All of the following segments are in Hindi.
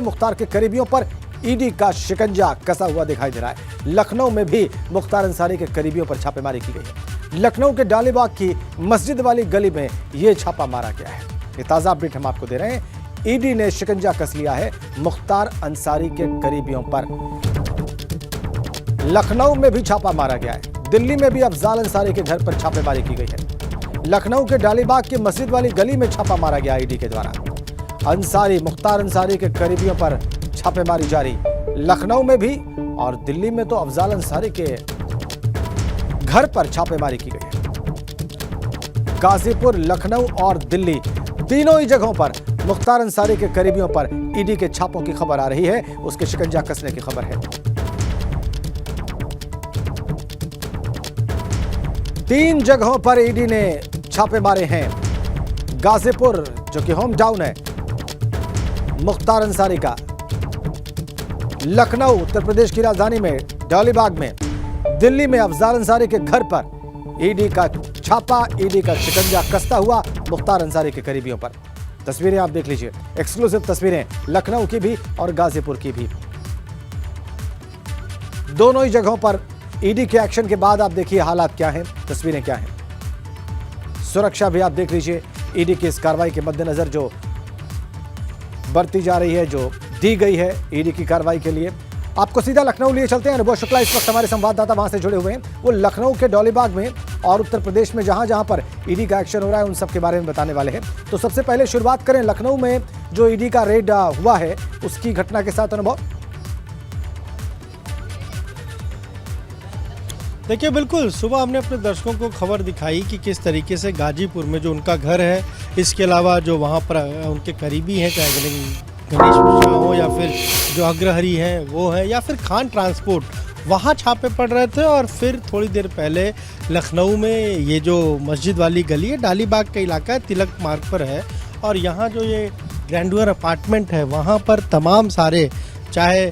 मुख्तार के करीबियों पर ईडी का शिकंजा कसा हुआ दिखाई दे रहा है। लखनऊ में भी मुख्तार अंसारी के करीबियों पर छापेमारी की गई है। लखनऊ के डालीबाग की मस्जिद वाली गली में यह छापा मारा गया है। ये ताजा अपडेट हम आपको दे रहे हैं। ईडी ने शिकंजा कस लिया है मुख्तार अंसारी के करीबियों पर। लखनऊ में भी छापा मारा गया है। दिल्ली में भी अफजाल अंसारी के घर पर छापेमारी की गई है। लखनऊ के डालीबाग की मस्जिद वाली गली में छापा मारा गया ईडी के द्वारा। मुख्तार अंसारी के करीबियों पर छापेमारी जारी। लखनऊ में भी और दिल्ली में तो अफजाल अंसारी के घर पर छापेमारी की गई है। गाजीपुर, लखनऊ और दिल्ली तीनों ही जगहों पर मुख्तार अंसारी के करीबियों पर ईडी के छापों की खबर आ रही है। उसके शिकंजा कसने की खबर है। 3 जगहों पर ईडी ने छापे मारे हैं। गाजीपुर जो कि होम टाउन है मुख्तार अंसारी का, लखनऊ उत्तर प्रदेश की राजधानी में डालीबाग में, दिल्ली में अफजाल अंसारी के घर पर ईडी का छापा, ईडी का शिकंजा कसता हुआ मुख्तार अंसारी के करीबियों पर। तस्वीरें आप देख लीजिए, एक्सक्लूसिव तस्वीरें लखनऊ की भी और गाजीपुर की भी। दोनों ही जगहों पर ईडी के एक्शन के बाद आप देखिए हालात क्या हैं, तस्वीरें क्या हैं। सुरक्षा भी आप देख लीजिए। ईडी की इस कार्रवाई के मद्देनजर जो बरती जा रही है, जो दी गई है ईडी की कार्रवाई के लिए। आपको सीधा लखनऊ लिए चलते हैं। अनुभव शुक्ला इस वक्त हमारे संवाददाता वहां से जुड़े हुए हैं। वो लखनऊ के डॉलीबाग में और उत्तर प्रदेश में जहां जहां पर ईडी का एक्शन हो रहा है उन सब के बारे में बताने वाले हैं। तो सबसे पहले शुरुआत करें लखनऊ में जो ईडी का रेड हुआ है उसकी घटना के साथ। अनुभव, देखिए बिल्कुल सुबह हमने अपने दर्शकों को खबर दिखाई कि किस तरीके से गाजीपुर में जो उनका घर है, इसके अलावा जो वहाँ पर उनके करीबी हैं, चाहे गणेश मिश्रा हो या फिर जो अग्रहरी हैं वो है या फिर खान ट्रांसपोर्ट, वहाँ छापे पड़ रहे थे। और फिर थोड़ी देर पहले लखनऊ में ये जो मस्जिद वाली गली है, डालीबाग का इलाका है, तिलक मार्ग पर है, और यहाँ जो ये ग्रैंडुअर अपार्टमेंट है वहाँ पर तमाम सारे, चाहे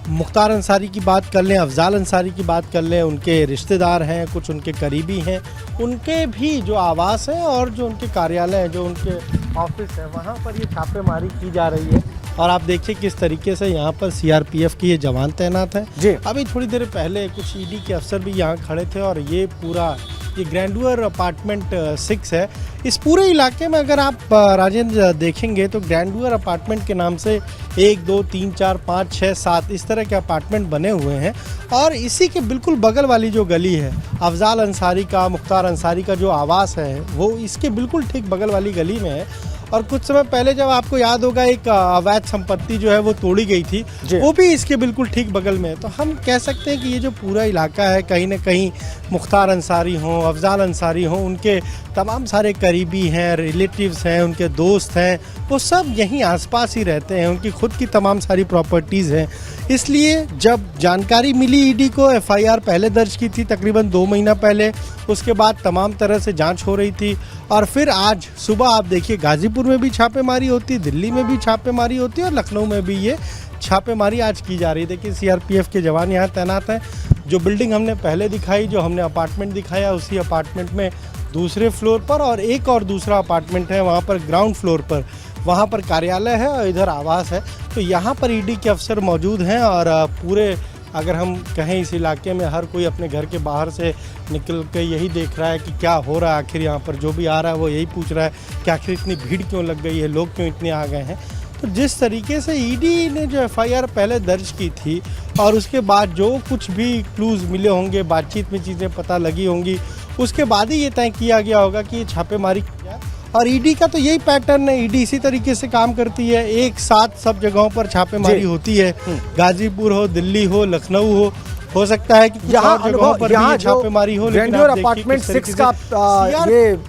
मुख्तार अंसारी की बात कर लें, अफजाल अंसारी की बात कर लें, उनके रिश्तेदार हैं, कुछ उनके करीबी हैं, उनके भी जो आवास हैं और जो उनके कार्यालय हैं, जो उनके ऑफिस हैं, वहाँ पर ये छापेमारी की जा रही है। और आप देखिए किस तरीके से यहाँ पर सीआरपीएफ के ये जवान तैनात हैं जी। अभी थोड़ी देर पहले कुछ ईडी के अफसर भी यहाँ खड़े थे और ये पूरा ये ग्रैंडुअर अपार्टमेंट 6 है। इस पूरे इलाके में अगर आप राजेंद्र देखेंगे तो ग्रैंडुअर अपार्टमेंट के नाम से 1, 2, 3, 4, 5, 6, 7 इस तरह के अपार्टमेंट बने हुए हैं। और इसी के बिल्कुल बगल वाली जो गली है अफजाल अंसारी का, मुख्तार अंसारी का जो आवास है वो इसके बिल्कुल ठीक बगल वाली गली में है। और कुछ समय पहले जब आपको याद होगा एक अवैध संपत्ति जो है वो तोड़ी गई थी, वो भी इसके बिल्कुल ठीक बगल में है। तो हम कह सकते हैं कि ये जो पूरा इलाका है, कहीं ना कहीं मुख्तार अंसारी हों, अफजाल अंसारी हों, उनके तमाम सारे करीबी हैं, रिलेटिव्स हैं, उनके दोस्त हैं, वो सब यहीं आसपास ही रहते हैं। उनकी खुद की तमाम सारी प्रॉपर्टीज़ हैं। इसलिए जब जानकारी मिली ईडी को, एफआईआर पहले दर्ज की थी तकरीबन 2 महीना पहले, उसके बाद तमाम तरह से जांच हो रही थी। और फिर आज सुबह आप देखिए गाजीपुर में भी छापेमारी होती, दिल्ली में भी छापेमारी होती और लखनऊ में भी ये छापेमारी आज की जा रही है। देखिए सीआरपीएफ के जवान यहाँ तैनात हैं। जो बिल्डिंग हमने पहले दिखाई, जो हमने अपार्टमेंट दिखाया, उसी अपार्टमेंट में दूसरे फ्लोर पर और एक और दूसरा अपार्टमेंट है, वहाँ पर ग्राउंड फ्लोर पर, वहाँ पर कार्यालय है और इधर आवास है। तो यहाँ पर ईडी के अफसर मौजूद हैं और पूरे अगर हम कहें इस इलाके में हर कोई अपने घर के बाहर से निकल के यही देख रहा है कि क्या हो रहा है आखिर। यहाँ पर जो भी आ रहा है वो यही पूछ रहा है कि आखिर इतनी भीड़ क्यों लग गई है, लोग क्यों इतने आ गए हैं। तो जिस तरीके से ईडी ने जो एफआईआर पहले दर्ज की थी और उसके बाद जो कुछ भी क्लूज़ मिले होंगे, बातचीत में चीज़ें पता लगी होंगी, उसके बाद ही ये तय किया गया होगा कि ये छापेमारी की जाए। और ईडी का तो यही पैटर्न है, ईडी इसी तरीके से काम करती है। एक साथ सब जगहों पर छापेमारी होती है, गाजीपुर हो, दिल्ली हो, लखनऊ हो सकता है कि यहाँ जगहों पर भी छापेमारी हो। ग्रैंडुअर अपार्टमेंट 6 का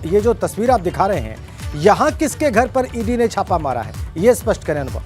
ये जो तस्वीर आप दिखा रहे हैं, यहाँ किसके घर पर ईडी ने छापा मारा है, ये स्पष्ट करें अनुभव।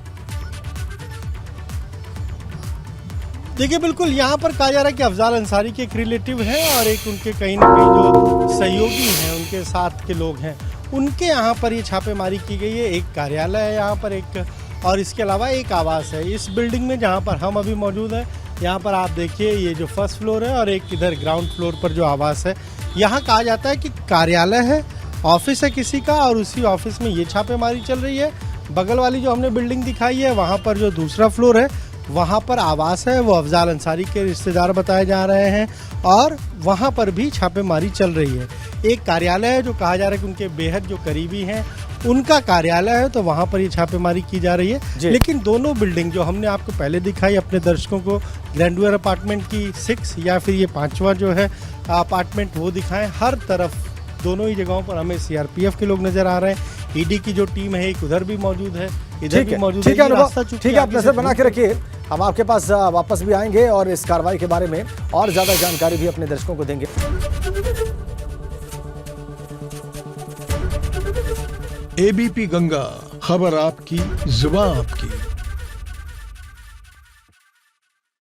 देखिए बिल्कुल यहाँ पर कहा जा रहा है कि अफजाल अंसारी के एक रिलेटिव हैं और एक उनके कहीं ना कहीं जो सहयोगी हैं, उनके साथ के लोग हैं, उनके यहाँ पर ये छापेमारी की गई है। एक कार्यालय है यहाँ पर एक, और इसके अलावा एक आवास है इस बिल्डिंग में जहाँ पर हम अभी मौजूद हैं। यहाँ पर आप देखिए ये जो फर्स्ट फ्लोर है और एक इधर ग्राउंड फ्लोर पर जो आवास है, यहाँ कहा जाता है कि कार्यालय है, ऑफिस है किसी का, और उसी ऑफिस में ये छापेमारी चल रही है। बगल वाली जो हमने बिल्डिंग दिखाई है वहाँ पर जो दूसरा फ्लोर है वहाँ पर आवास है, वो अफजाल अंसारी के रिश्तेदार बताए जा रहे हैं और वहाँ पर भी छापेमारी चल रही है। एक कार्यालय है जो कहा जा रहा है कि उनके बेहद जो करीबी हैं उनका कार्यालय है, तो वहाँ पर ये छापेमारी की जा रही है। लेकिन दोनों बिल्डिंग जो हमने आपको पहले दिखाई अपने दर्शकों को, ग्रैंडवेयर अपार्टमेंट की 6 या फिर ये 5वां जो है अपार्टमेंट वो दिखाएं, हर तरफ दोनों ही जगहों पर हमें सीआरपीएफ के लोग नजर आ रहे हैं। ईडी की जो टीम है एक उधर भी मौजूद है, इधर भी मौजूद है। ठीक है, आप नजर बना के रखिए, हम आपके पास वापस भी आएंगे और इस कार्रवाई के बारे में और ज्यादा जानकारी भी अपने दर्शकों को देंगे। एबीपी गंगा, खबर आपकी, जुबान आपकी।